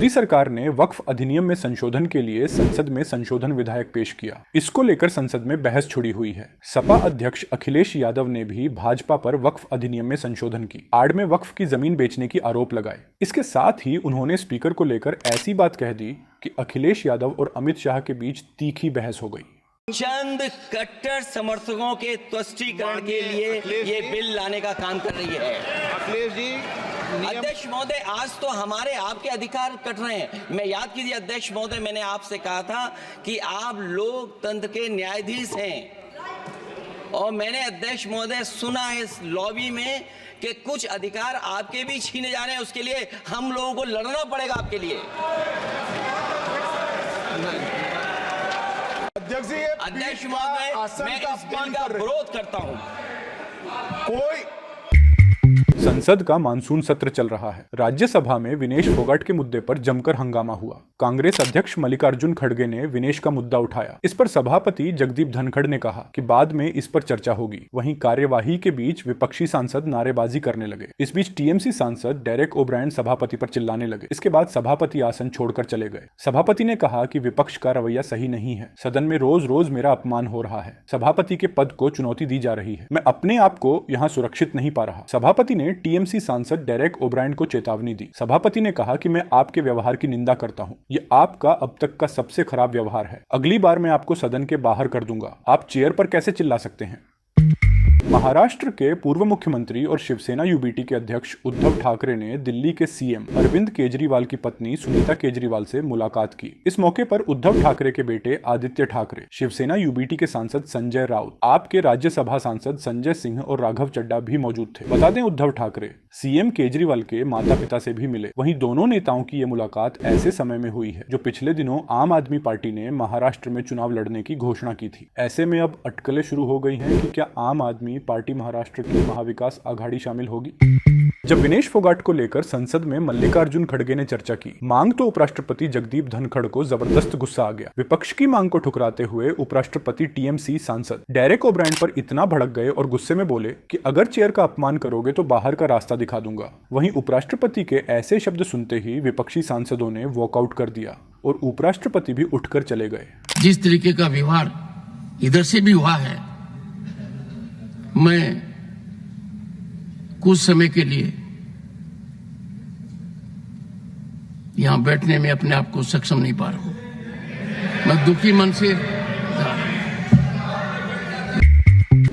मोदी सरकार ने वक्फ अधिनियम में संशोधन के लिए संसद में संशोधन विधेयक पेश किया। इसको लेकर संसद में बहस छिड़ी हुई है। सपा अध्यक्ष अखिलेश यादव ने भी भाजपा पर वक्फ अधिनियम में संशोधन की आड़ में वक्फ की जमीन बेचने की आरोप लगाए। इसके साथ ही उन्होंने स्पीकर को लेकर ऐसी बात कह दी कि अखिलेश यादव और अमित शाह के बीच तीखी बहस हो गई। चंद कट्टर समर्थकों के तुष्टीकरण के लिए ये बिल लाने का काम कर रही है। अखिलेश जी, अध्यक्ष महोदय, आज तो हमारे आपके अधिकार कट रहे हैं। मैं याद कीजिए अध्यक्ष महोदय, मैंने आपसे कहा था कि आप लोकतंत्र के न्यायाधीश हैं और मैंने अध्यक्ष महोदय सुना है इस लॉबी में कि कुछ अधिकार आपके भी छीने जा रहे हैं। उसके लिए हम लोगों को लड़ना पड़ेगा आपके लिए। अध्यक्ष महोदय, मैं इस बिल का विरोध करता हूं। संसद का मानसून सत्र चल रहा है। राज्यसभा में विनेश फोगाट के मुद्दे पर जमकर हंगामा हुआ। कांग्रेस अध्यक्ष मल्लिकार्जुन खड़गे ने विनेश का मुद्दा उठाया। इस पर सभापति जगदीप धनखड़ ने कहा कि बाद में इस पर चर्चा होगी। वहीं कार्यवाही के बीच विपक्षी सांसद नारेबाजी करने लगे। इस बीच टीएमसी सांसद डेरेक ओब्रायन सभापति पर चिल्लाने लगे। इसके बाद सभापति आसन छोड़कर चले गए। सभापति ने कहा कि विपक्ष का रवैया सही नहीं है। सदन में रोज रोज मेरा अपमान हो रहा है। सभापति के पद को चुनौती दी जा रही है। मैं अपने आप को यहाँ सुरक्षित नहीं पा रहा। सभापति ने टीएमसी सांसद डेरेक ओब्रायन को चेतावनी दी। सभापति ने कहा कि मैं आपके व्यवहार की निंदा करता हूं। ये आपका अब तक का सबसे खराब व्यवहार है। अगली बार मैं आपको सदन के बाहर कर दूंगा। आप चेयर पर कैसे चिल्ला सकते हैं? महाराष्ट्र के पूर्व मुख्यमंत्री और शिवसेना यूबीटी के अध्यक्ष उद्धव ठाकरे ने दिल्ली के सीएम अरविंद केजरीवाल की पत्नी सुनीता केजरीवाल से मुलाकात की। इस मौके पर उद्धव ठाकरे के बेटे आदित्य ठाकरे, शिवसेना यूबीटी के सांसद संजय राउत, आप के राज्यसभा सांसद संजय सिंह और राघव चड्ढा भी मौजूद थे। बता दें, उद्धव ठाकरे सीएम केजरीवाल के माता पिता से भी मिले। वहीं दोनों नेताओं की ये मुलाकात ऐसे समय में हुई है जो पिछले दिनों आम आदमी पार्टी ने महाराष्ट्र में चुनाव लड़ने की घोषणा की थी। ऐसे में अब अटकलें शुरू हो गई हैं कि क्या आम आदमी पार्टी महाराष्ट्र की महाविकास आघाड़ी शामिल होगी। जब विनेश फोगाट को लेकर संसद में मल्लिकार्जुन खड़गे ने चर्चा की, मांग तो उपराष्ट्रपति जगदीप धनखड़ को जबरदस्त गुस्सा आ गया। विपक्ष की मांग को ठुकराते हुए उपराष्ट्रपति टीएमसी सांसद डेरेक ओब्रायन पर इतना भड़क गए और गुस्से में बोले कि अगर चेयर का अपमान करोगे तो बाहर का रास्ता दिखा दूंगा। वहीं उपराष्ट्रपति के ऐसे शब्द सुनते ही विपक्षी सांसदों ने वॉकआउट कर दिया और उपराष्ट्रपति भी उठकर चले गए। जिस तरीके का व्यवहार इधर से भी हुआ है, मैं कुछ समय के लिए यहां बैठने में अपने आप को सक्षम नहीं पा रहा हूं। मैं दुखी मन से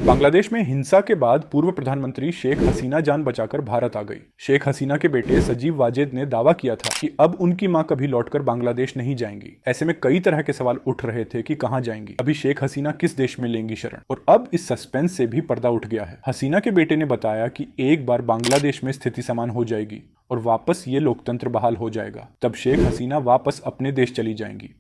बांग्लादेश में हिंसा के बाद पूर्व प्रधानमंत्री शेख हसीना जान बचाकर भारत आ गई। शेख हसीना के बेटे सजीव वाजेद ने दावा किया था कि अब उनकी मां कभी लौटकर बांग्लादेश नहीं जाएंगी। ऐसे में कई तरह के सवाल उठ रहे थे कि कहां जाएंगी, अभी शेख हसीना किस देश में लेंगी शरण। और अब इस सस्पेंस से भी पर्दा उठ गया है। हसीना के बेटे ने बताया कि एक बार बांग्लादेश में स्थिति समान हो जाएगी और वापस ये लोकतंत्र बहाल हो जाएगा, तब शेख हसीना वापस अपने देश चली जाएंगी।